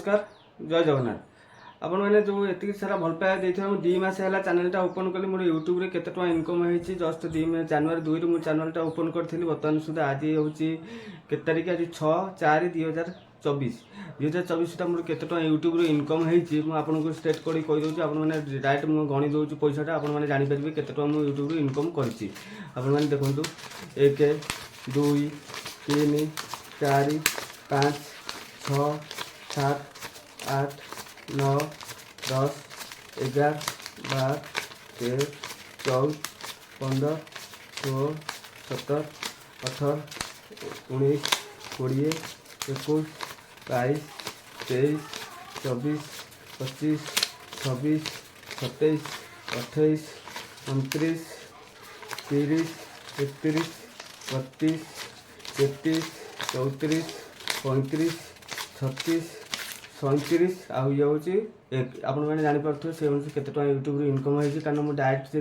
नमस्कार जय जगन्नाथ आपण मैंने जो एतिक सारा भल पाया देते मुझे 2 मास है चैनलटा ओपन कली मोर यूट्यूब रे केते टका इनकम होईची जस्ट जनवरी 2 रु चैनलटा ओपन करथिली बर्तमान सुधा आज होची केते तारीख आज 6/4/2024 2024 सुधा मोर केते टका यूट्यूब रे इनकम होईची मु आपनको स्टेट करी कहि दोची आपण माने डायरेक्ट मु गणी दोची पैसाटा आपण माने जानि परबे केते टका मु यूट्यूब रे इनकम करची आपण माने देखंतु 1 2 3 4 5 6 7 8 9 10 11 12 13 14 15 16 17 18 19 20 21 22 23 24 25 26 27 28 29 30 31 32 33 34 35 36 37 आउ ये हूँ आपण मैंने जापर से अनुसार केते टका यूट्यूब इनकम होगी कारण मुझे डायरेक्ट से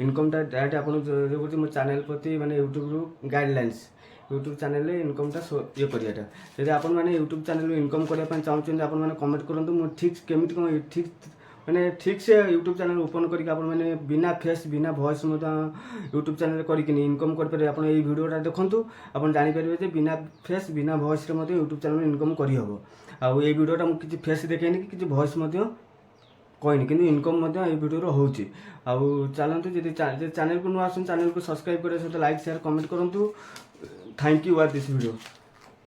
इनकमटा डायरेक्ट आप मो चैनल प्रति माने यूट्यूब गाइडलाइंस यूट्यूब चैनल इनकमटा ये करियाटा यदि आपण मैंने यूट्यूब चैनल इनकम करने चाहते आपण मैंने कमेंट करूँ मुझे ठीक केमी कौन ठीक मैंने ठीक से यूट्यूब चैनल ओपन करके आपण मैंने बिना फेस बिना वॉइस यूट्यूब चैनल करके इनकम करेंगे आप वीडियोटा देखूँ आप जापर बिना फेस बिना वॉइस यूट्यूब चैनल इनकम करहब आउ ये वीडियोटा मुझे किसी फेस देखेनि कि किसी वॉइस कहनी कि इनकम ये वीडियो होची आउ चलतु जी चैनल को नुआ आसन चैनल को सब्सक्राइब करें सहित लाइक शेयर कमेंट करूँ thank you for this video.